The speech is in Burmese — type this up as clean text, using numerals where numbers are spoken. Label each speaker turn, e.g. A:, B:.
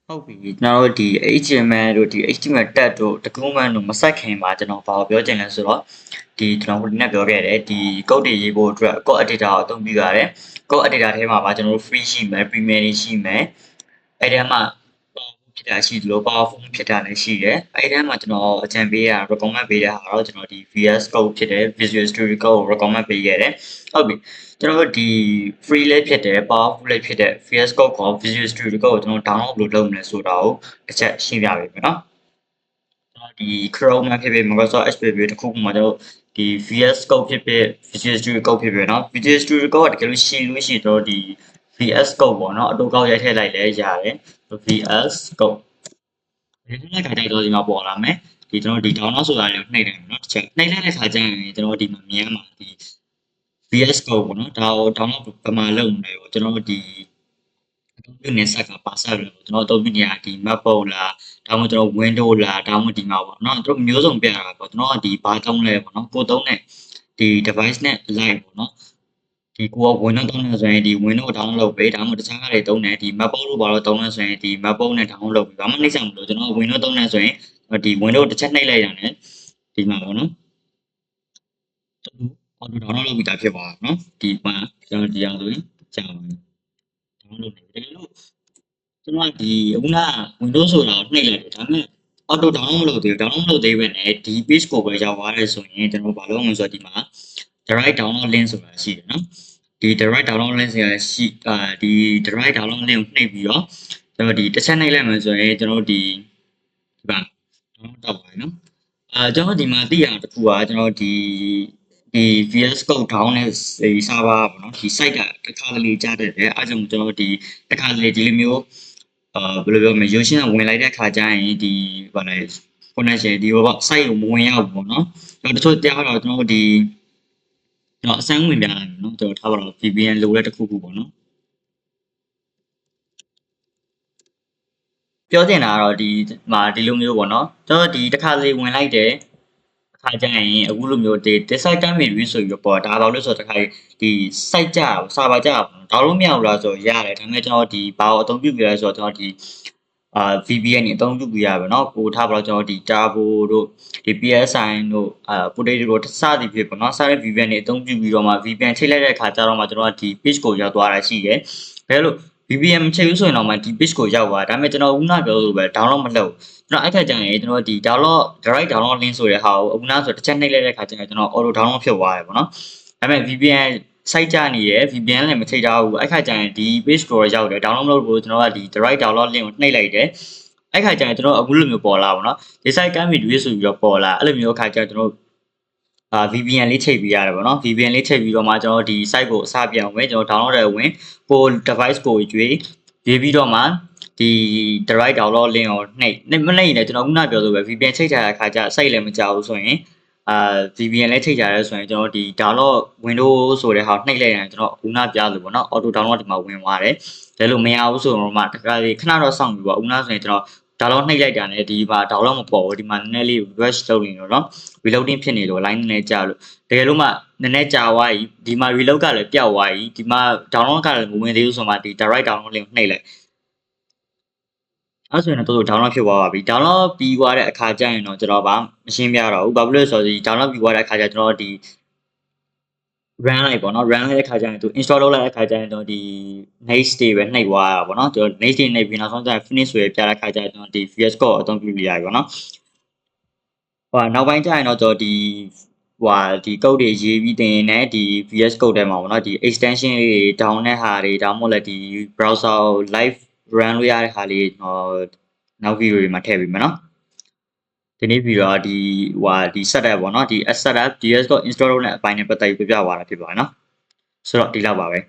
A: ဟုတ်ပြီကျွန်တော်တို့ဒီ HTML တို့ဒီ HTML tag တို့ document တို့မဆက်ခင်ပါကျွန်တော်ဘာပြောချင်လဲဆိုတော့ဒီကျွန်တော်ခုနေ့ပြောခဲ့တယ်ဒီ code တွေရေးဖို့အတွက် code editor ကိုအသုံးပြုရတယ် code editor ထဲမှာကျွန်တော်တို့ free ရှိမယ် premium ရှိမယ်အဲ့ဒီမှာ ဖြစ်တာရှိသလို powerful ဖြစ်တာလည်းရှိတယ်အဲ့ဒီမှာကျွန်တော်အကြံပေးရ recommend ပေးတဲ့ဟာတော့ကျွန်တော်ဒီ VS Code ဖြစ်တဲ့ Visual Studio Code ကို recommend ပေးခဲ့တယ်ဟုတ်ပြီကျွန်တော်တို့ဒီ free လေးဖြစ်တယ် powerful လေးဖြစ်တဲ့ VS Code ကို Visual Studio Code ကိုကျွန်တော် download လုပ်မလဲဆိုတာကိုတစ်ချက်ရှင်းပြပေးမယ်နော်ကျွန်တော်ဒီ Chrome မှာဖြစ်ဖြစ် Microsoft Edge ဖြစ်ဖြစ်တခုခုမှာကျွန်တော်ဒီ VS Code ဖြစ်ဖြစ် Visual Studio Code ဖြစ်ဖြစ်နော် Visual Studio Code ကတကယ်လို့ရှိလို့ရှိတော့ဒီ VS Code ပေါ့နော်အတူကောက်ရိုက်ထည့်လိုက်လဲရတယ် VS Code ဒီနေ့ခါတိုက်တော့ဒီမှာပေါ်လာမယ်ဒီကျွန်တော်ဒီ download ဆိုတာလေးကိုနှိပ်တယ်နော်တစ်ချက်နှိပ်လိုက်တဲ့ခါကျရင်ကျွန်တော်ဒီမှာမြင်မှာဒီ VS Code ပေါ့နော်ဒါကို download ပမာလုပ်နေတယ်ပေါ့ကျွန်တော်ဒီအသုံးပြုနေဆက်ကပါဆက်လို့ကျွန်တော်အသုံးပြုနေရဒီ MacBook လားဒါမှမဟုတ်ကျွန်တော် Windows လားဒါမှမဟုတ်ဒီမှာပေါ့နော်တို့မျိုးစုံပြတာပေါ့ကျွန်တော်ကဒီဘာသုံးလဲပေါ့နော်ကိုသုံးတဲ့ဒီ device နဲ့ live ပေါ့နော်ဒီကိုက Windows သုံးနေဆိုရင်ဒီ Windows download လုပ်ပေးဒါမှမဟုတ်တခြားဟာတွေသုံးတယ်ဒီ MacBook လို့ပါတော့သုံးနေဆိုရင်ဒီ MacBook နဲ့ download လုပ်ပေးဘာမှနှိမ့်ဆက်မလို့ကျွန်တော် Windows သုံးနေဆိုရင်ဒီ Windows တစ်ချက်နှိပ်လိုက်တာ ਨੇ ဒီမှာပေါ့နော်အော်ဒီ download လုပ်ပြီးသားဖြစ်သွားတာနော်ဒီမှာကျွန်တော်ဒီအောင်ဆိုရင်ကြာပါမယ် download လုပ်နေတယ်လို့ကျွန်တော်ဒီအခုန Windows ဆိုတာကိုနှိပ်လိုက်တယ်ဒါပေမဲ့ auto download မလုပ်သေးဘူး download မလုပ်သေးဘဲနဲ့ဒီ page ကိုပဲရောက်သွားတယ်ဆိုရင်ကျွန်တော်ဘာလုပ်မလဲဆိုတော့ဒီမှာ direct download link ဆိုတာရှိတယ်နော်ဒီ direct download link ဆိုတာရှိဒီ direct download link ကိုနှိပ်ပြီးတော့ကျွန်တော်ဒီတစ်ချက်နှိပ်လိုက်မှဆိုရင်ကျွန်တော်ဒီပါ download တော့ပါနော်ကျွန်တော်ဒီမှာသိရတာတစ်ခုကကျွန်တော်ဒီ VS Code down နဲ့ server ပေါ့နော်ဒီ site ကတစ်ခါတလေကြားတတ်တယ်အဲကြောင့်ကျွန်တော်ဒီတစ်ခါတလေဒီလိုမျိုးဘယ်လိုပြောမလဲရုပ်ရှင်ကဝင်လိုက်တဲ့ခါကျရင်ဒီဘာလဲ connection ဒီဘော site ကိုမဝင်ရဘူးပေါ့နော်တချို့တရားတော့ကျွန်တော်ဒီအစမ်းဝင်ပြလိုက်မယ်နော်ကျွန်တော်ထားပါတော့ VPN လိုတဲ့တစ်ခုခုပေါ့နော်ပြောချင်တာကတော့ဒီမှာဒီလိုမျိုးပေါ့နော်ကျွန်တော်ဒီတစ်ခါလေဝင်လိုက်တယ်အခါကျရင်အခုလိုမျိုးဒီ site time review ဆိုပြီးတော့ပေါ့ဒါတော့လို့ဆိုတော့တစ်ခါဒီ site ကြအောင် server ကြအောင်ဒေါင်းလို့မရဘူးလားဆိုတော့ရတယ်ဒါပေမဲ့ကျွန်တော်ဒီဘာကိုအသုံးပြုပြလဲဆိုတော့ကျွန်တော်ဒီVPN နေအသုံးပြုပြရပါတော့ကိုထားပါတော့ကျွန်တော်ဒီ Turbo တို့ဒီ PSI တို့Potato တို့စသည်ဖြစ်ပေါ့နော်စတဲ့ VPN နေအသုံးပြုပြီးတော့မှ VPN ချိန်လိုက်တဲ့အခါကျတော့မှကျွန်တော်ဒီ page ကိုရောက်သွားတာရှိတယ်ဘယ်လိုVPN ချိန်လို့ဆိုရင်တော့မှဒီ page ကိုရောက်သွားဒါပေမဲ့ကျွန်တော်ဦးနာပြောလို့ပဲ download မလုပ်ကျွန်တော်အဲ့ခါကျရင်ကျွန်တော်ဒီ download direct download link ဆိုတဲ့ဟာကိုအခုနာဆိုတစ်ချက်နှိပ်လိုက်တဲ့ခါကျရင်ကျွန်တော် auto download ဖြစ်သွားတယ်ပေါ့နော်ဒါပေမဲ့ VPN site ကြနေရယ် VPN လည်းမချိန်ထားဘူးအဲ့ခါကျရင်ဒီ page ကိုရောက်တယ် download လုပ်ဖို့ကျွန်တော်ကဒီ direct download link ကိုနှိပ်လိုက်တယ်အဲ့ခါကျရင်ကျွန်တော်အခုလိုမျိုးပေါ်လာပါတော့ဒီ site ကမ်းဗီဒီယိုဆိုပြီးတော့ပေါ်လာအဲ့လိုမျိုးအခါကျကျွန်တော်VPN လေးချိန်ပြီးရတယ်ပေါ့နော် VPN လေးချိန်ပြီးတော့မှကျွန်တော်ဒီ site ကိုအစပြန်ဝင်ကျွန်တော် download တယ်ဝင်ကို device ကိုရွေးပြီးတော့မှဒီ direct download link ကိုနှိပ်မနှိပ်ရင်လည်းကျွန်တော်ခုနပြောဆိုပဲ VPN ချိန်ထားတဲ့အခါကျ site လည်းမကြောက်ဘူးဆိုရင်VPN လည်းချိန်ထားရဲဆိုရင်ကျွန်တော်ဒီ download Windows ဆိုတဲ့ဟာနှိပ်လိုက်ရင်ကျွန်တော်ခုနပြလို့ပေါ့နော် auto download ဒီမှာဝင်သွားတယ်ဒါလို့မရဘူးဆိုတော့မှတခါလေခဏတော့စောင့်ပြီးပေါ့အခုနဆိုရင်ကျွန်တော်download နှိပ်လိုက်တာနဲ့ဒီမှာ download မပေါ်ဘူးဒီမှာနည်းနည်းလေး refresh လုပ်နေတော့เนาะ reloading ဖြစ်နေလို့ line နည်းနည်းကြာလို့တကယ်လို့မှနည်းနည်းကြာသွားပြီဒီမှာ reload ကလည်းပျောက်သွားပြီဒီမှာ download ကလည်းမဝင်သေးဘူးဆိုမှဒီ direct download link နှိပ်လိုက်အဲ့ဆိုရင်တော့ download ဖြစ်သွားပါပြီ download ပြီးသွားတဲ့အခါကျရင်တော့ကျွန်တော်မရှင်းပြတော့ဘူးဘာဖြစ်လို့လဲဆိုတော့ဒီ download ပြီးသွားတဲ့အခါကျကျွန်တော်ဒီ run လိုက်ပေါ့နော် run လိုက်တဲ့ခါကျရင်သူ install လုပ်လိုက်တဲ့ခါကျရင်တော့ဒီ next တွေပဲနှိပ်သွားတာပေါ့နော်ကျွန်တော် next တွေနှိပ်ပြီးနောက်ဆုံးကျရင် finish ဆိုရပြတဲ့ခါကျရင်ကျွန်တော်ဒီ VS Code အသုံးပြုပြရပြီပေါ့နော်နောက်ပိုင်းကျရင်တော့ကျွန်တော်ဒီဒီ code တွေရေးပြီးတင်နေဒီ VS Code ထဲမှာပေါ့နော်ဒီ extension တွေ down တဲ့ဟာတွေဒါမှမဟုတ်လည်းဒီ browser live run လို့ရတဲ့ဟာလေးနောက် video တွေမှာထည့်ပေးမယ်နော်ဒီနေ့ဗီဒီယိုဒီဒီ setup ပေါ့နော်ဒီ setup VS Code install လုပ်တဲ့အပိုင်းနဲ့ပတ်သက်ပြီးပြပြသွားတာဖြစ်ပါတယ်နော်ဆိုတော့ဒီလောက်ပါပဲ